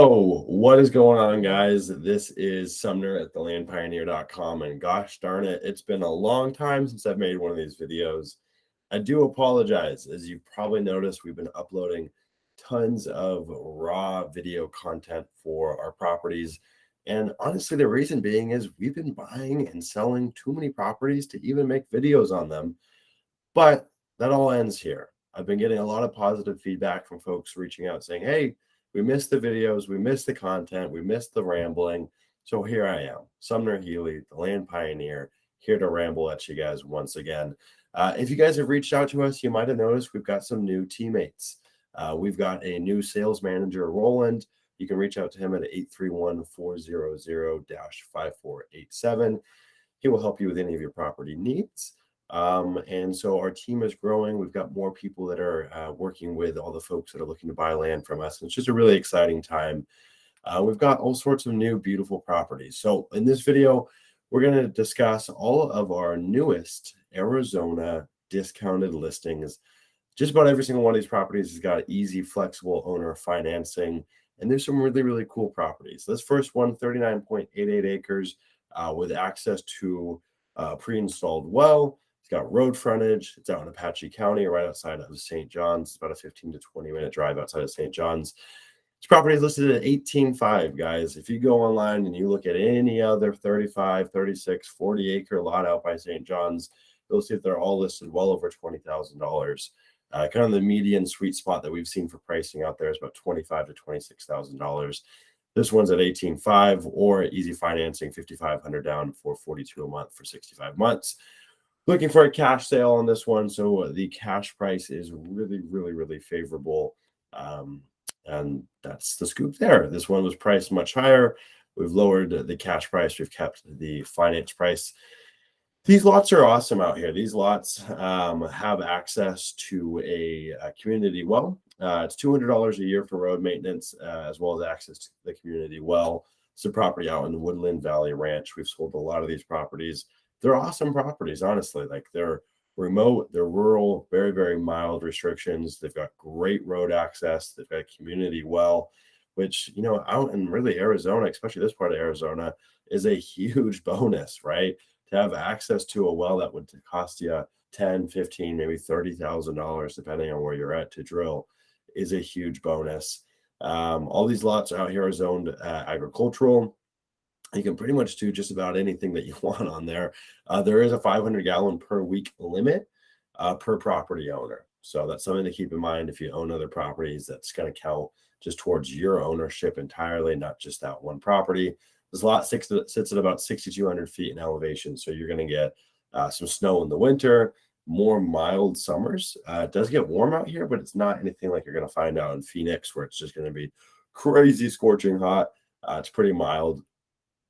Oh, what is going on, guys? This is Sumner at thelandpioneer.com, and gosh darn it, it's been a long time since I've made one of these videos. I do apologize. As you've probably noticed, we've been uploading tons of raw video content for our properties. And honestly, the reason being is we've been buying and selling too many properties to even make videos on them. But that all ends here. I've been getting a lot of positive feedback from folks reaching out saying, hey, we missed the videos, we missed the content, we missed the rambling. So here I am, Sumner Healey, the land pioneer, here to ramble at you guys once again. If you guys have reached out to us, you might have noticed we've got some new teammates. We've got a new sales manager, Roland. You can reach out to him at 831-400-5487. He will help you with any of your property needs. And so our team is growing. We've got more people that are working with all the folks that are looking to buy land from us. And it's just a really exciting time. We've got all sorts of new, beautiful properties. So in this video, we're going to discuss all of our newest Arizona discounted listings. Just about every single one of these properties has got easy, flexible owner financing. And there's some really, really cool properties. This first one, 39.88 acres with access to pre-installed well. It's got road frontage. It's out in Apache County, right outside of St. John's. It's about a 15 to 20-minute drive outside of St. John's. This property is listed at 18.5, guys. If you go online and you look at any other 35, 36, 40-acre lot out by St. John's, you'll see that they're all listed well over $20,000. Kind of the median sweet spot that we've seen for pricing out there is about $25,000 to $26,000. This one's at 18.5 or easy financing, $5,500 down for $42 a month for 65 months. Looking for a cash sale on this one, so the cash price is really, really, really favorable. And that's the scoop there. This one was priced much higher. We've lowered the cash price. We've kept the finance price. These lots are awesome out here. These lots have access to a community well. It's $200 a year for road maintenance, as well as access to the community well. It's a property out in the Woodland Valley Ranch. We've sold a lot of these properties. They're awesome properties, honestly. Like, they're remote, they're rural, very, very mild restrictions. They've got great road access. They've got a community well, which, you know, out in really Arizona, especially this part of Arizona, is a huge bonus, right? To have access to a well that would cost you $10, $15, maybe $30,000, depending on where you're at, to drill, is a huge bonus. All these lots out here are zoned agricultural. You can pretty much do just about anything that you want on there. There is a 500-gallon per week limit per property owner. So that's something to keep in mind if you own other properties. That's going to count just towards your ownership entirely, not just that one property. This lot sits at about 6,200 feet in elevation, so you're going to get some snow in the winter, more mild summers. It does get warm out here, but it's not anything like you're going to find out in Phoenix, where it's just going to be crazy scorching hot. It's pretty mild,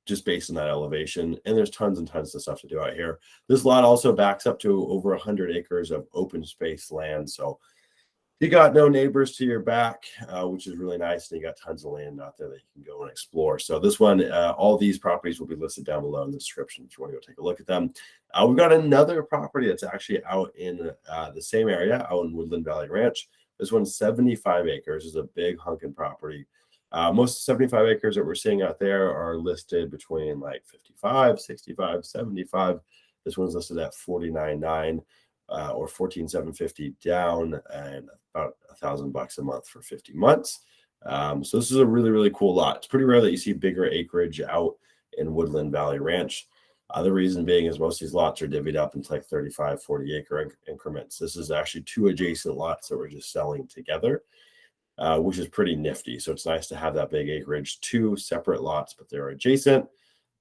just based on that elevation, and there's tons and tons of stuff to do out here. This lot also backs up to over 100 acres of open space land, so you got no neighbors to your back, which is really nice. And you got tons of land out there that you can go and explore. So this one, all these properties will be listed down below in the description if you want to go take a look at them. We've got another property that's actually out in the same area, out in Woodland Valley Ranch. This one's 75 acres. It's a big hunking property. Most 75 acres that we're seeing out there are listed between like 55, 65, 75. This one's listed at 49.9. Or 14,750 down, and about $1,000 a month for 50 months. So this is a really, really cool lot. It's pretty rare that you see bigger acreage out in Woodland Valley Ranch. The reason being is most of these lots are divvied up into like 35, 40 acre increments. This is actually two adjacent lots that we're just selling together, which is pretty nifty. So it's nice to have that big acreage, two separate lots, but they're adjacent.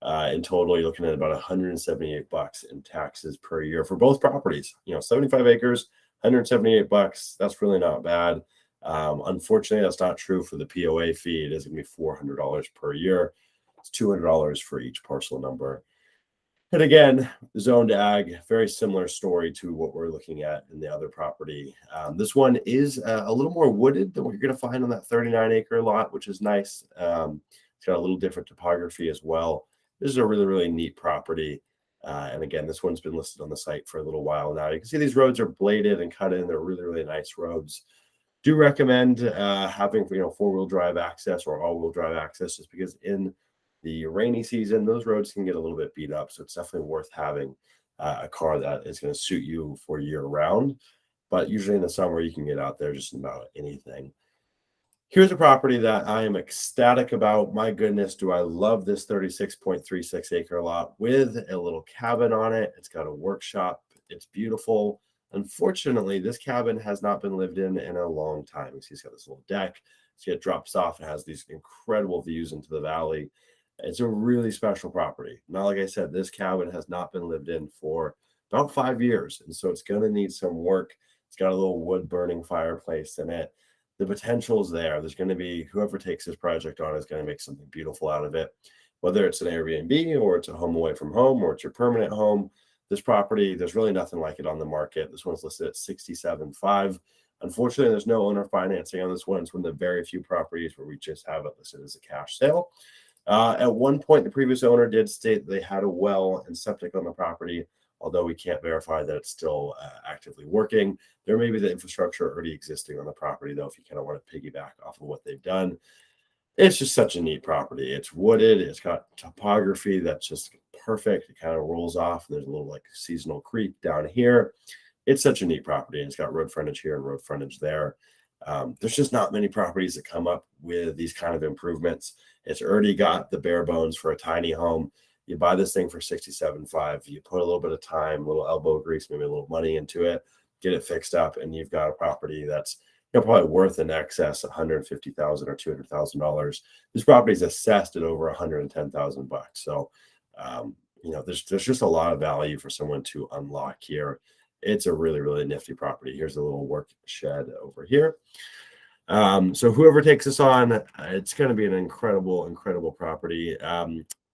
In total, you're looking at about $178 in taxes per year for both properties. You know, 75 acres, $178. That's really not bad. Unfortunately, that's not true for the POA fee. It is going to be $400 per year. It's $200 for each parcel number. And again, zoned ag, very similar story to what we're looking at in the other property. This one is a little more wooded than what you're going to find on that 39-acre lot, which is nice. It's got a little different topography as well. This is a really, really neat property. And again, this one's been listed on the site for a little while now. You can see these roads are bladed and cut in. They're really, really nice roads. Do recommend having four-wheel drive access or all-wheel drive access, just because in the rainy season those roads can get a little bit beat up. So it's definitely worth having a car that is going to suit you for year round. But usually in the summer you can get out there just about anything. Here's a property that I am ecstatic about. My goodness, do I love this 36.36 acre lot with a little cabin on it. It's got a workshop. It's beautiful. Unfortunately, this cabin has not been lived in a long time. You see, it's got this little deck. See, it drops off. It has these incredible views into the valley. It's a really special property. Now, like I said, this cabin has not been lived in for about 5 years. And so it's going to need some work. It's got a little wood burning fireplace in it. The potential is there. There's going to be, whoever takes this project on is going to make something beautiful out of it, whether it's an Airbnb or it's a home away from home or it's your permanent home. This property, there's really nothing like it on the market. This one's listed at 67.5. Unfortunately, there's no owner financing on this one. It's one of the very few properties where we just have it listed as a cash sale. At one point, the previous owner did state they had a well and septic on the property, although we can't verify that it's still actively working. There may be the infrastructure already existing on the property, though, if you kind of want to piggyback off of what they've done. It's just such a neat property. It's wooded. It's got topography that's just perfect. It kind of rolls off. There's a little like seasonal creek down here. It's such a neat property. And it's got road frontage here and road frontage there. There's just not many properties that come up with these kind of improvements. It's already got the bare bones for a tiny home. You buy this thing for 67.5. You put a little bit of time, a little elbow grease, maybe a little money into it, get it fixed up, and you've got a property that's probably worth in excess of $150,000 or $200,000. This property is assessed at over $110,000. So, there's just a lot of value for someone to unlock here. It's a really, really nifty property. Here's a little work shed over here. So whoever takes this on, it's going to be an incredible, incredible property.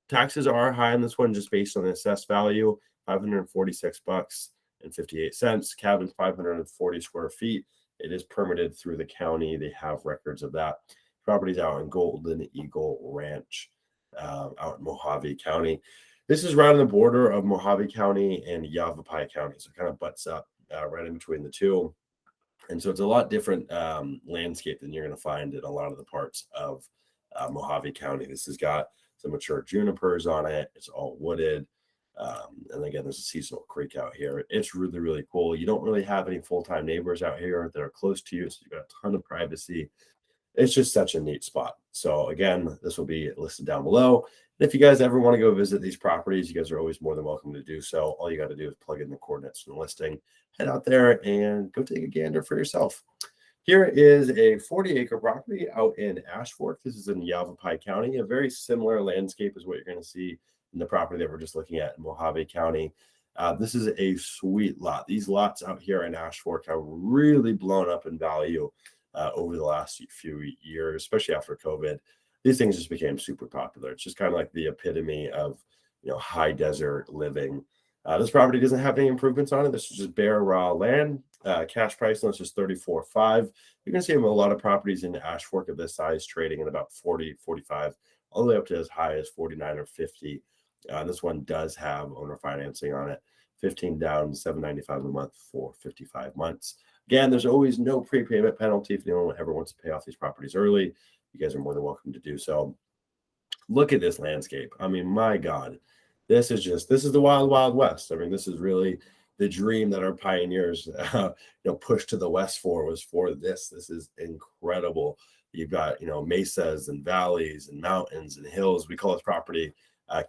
Taxes are high on this one just based on the assessed value, $546.58. Cabin's 540 square feet. It is permitted through the county. They have records of that. Property's out in Golden Eagle Ranch, out in Mojave County. This is right on the border of Mojave County and Yavapai County. So it kind of butts up right in between the two. And so it's a lot different landscape than you're going to find in a lot of the parts of Mojave County. This has got some mature junipers on it. It's all wooded. And again, there's a seasonal creek out here. It's really, really cool. You don't really have any full-time neighbors out here that are close to you. So you've got a ton of privacy. It's just such a neat spot. So again, this will be listed down below. And if you guys ever want to go visit these properties, you guys are always more than welcome to do so. All you got to do is plug in the coordinates from the listing, head out there and go take a gander for yourself. Here is a 40-acre property out in Ash Fork. This is in Yavapai County, a very similar landscape as what you're going to see in the property that we're just looking at in Mojave County. This is a sweet lot. These lots out here in Ash Fork have really blown up in value over the last few years, especially after COVID. These things just became super popular. It's just kind of like the epitome of high desert living. This property doesn't have any improvements on it. This is just bare raw land. Cash price on this is $34.5. You're going to see a lot of properties in Ash Fork of this size trading at about 40, 45, all the way up to as high as 49 or 50. This one does have owner financing on it. 15 down, $795 a month for 55 months. Again, there's always no prepayment penalty if anyone ever wants to pay off these properties early. You guys are more than welcome to do so. Look at this landscape. I mean, my God, this is the wild, wild west. I mean, this is really the dream that our pioneers, pushed to the west was for this. This is incredible. You've got, mesas and valleys and mountains and hills. We call this property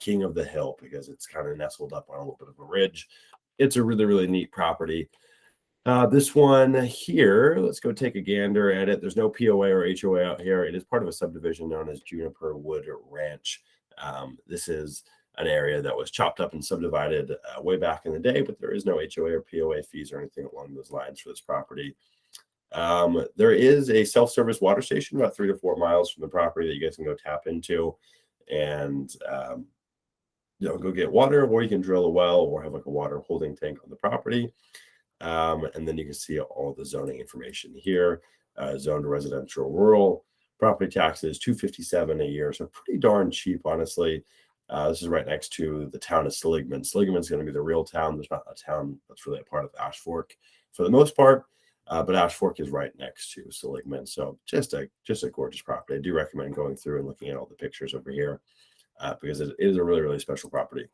King of the Hill because it's kind of nestled up on a little bit of a ridge. It's a really, really neat property. This one here, let's go take a gander at it. There's no POA or HOA out here. It is part of a subdivision known as Juniper Wood Ranch. This is an area that was chopped up and subdivided way back in the day, but there is no HOA or POA fees or anything along those lines for this property. There is a self-service water station about 3 to 4 miles from the property that you guys can go tap into and go get water, or you can drill a well or have like a water holding tank on the property. And then you can see all the zoning information here. Zoned residential rural. Property taxes $257 a year, so pretty darn cheap, honestly. This is right next to the town of Seligman. Seligman's going to be the real town. There's not a town that's really a part of Ash Fork for the most part. But Ash Fork is right next to Seligman. So just a gorgeous property. I do recommend going through and looking at all the pictures over here because it is a really, really special property.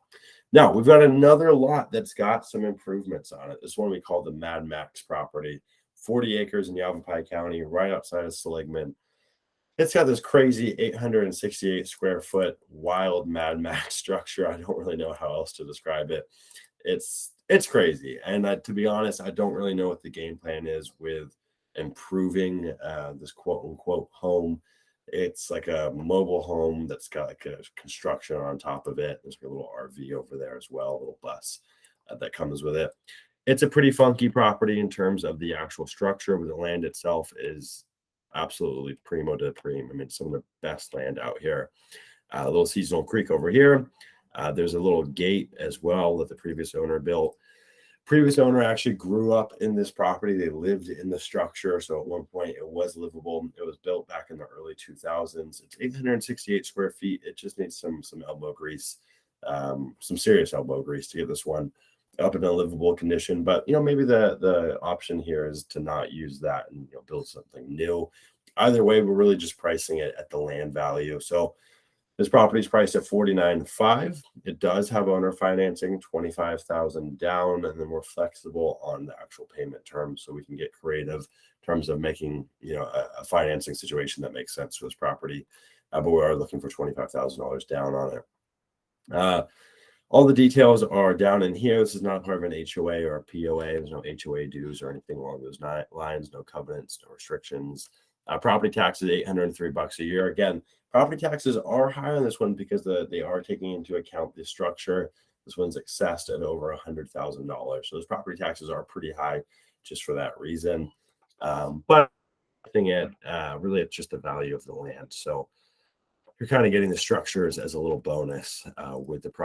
Now, we've got another lot that's got some improvements on it. This one we call the Mad Max property, 40 acres in Yavapai County, right outside of Seligman. It's got this crazy 868 square foot wild Mad Max structure. I don't really know how else to describe it. It's crazy. And to be honest, I don't really know what the game plan is with improving this quote unquote home. It's like a mobile home that's got like a construction on top of it. There's a little RV over there as well, a little bus that comes with it. It's a pretty funky property in terms of the actual structure, but the land itself is absolutely primo de prime. I mean, some of the best land out here. A little seasonal creek over here. There's a little gate as well that the previous owner built. Previous owner actually grew up in this property. They lived in the structure. So at one point it was livable. It was built back in the early 2000s. It's 868 square feet. It just needs some elbow grease, some serious elbow grease to get this one up in a livable condition. But, maybe the option here is to not use that and, build something new. Either way, we're really just pricing it at the land value. So this property is priced at $49,500. It does have owner financing, $25,000 down, and then we're flexible on the actual payment terms, so we can get creative in terms of making a financing situation that makes sense for this property. But we are looking for $25,000 down on it. All the details are down in here. This is not part of an HOA or a POA. There's no HOA dues or anything along those lines. No covenants, no restrictions. Property taxes, $803 a year. Again, property taxes are higher on this one because they are taking into account the structure. This one's assessed at over $100,000. So those property taxes are pretty high just for that reason. But I think really it's just the value of the land. So you're kind of getting the structures as a little bonus with the property.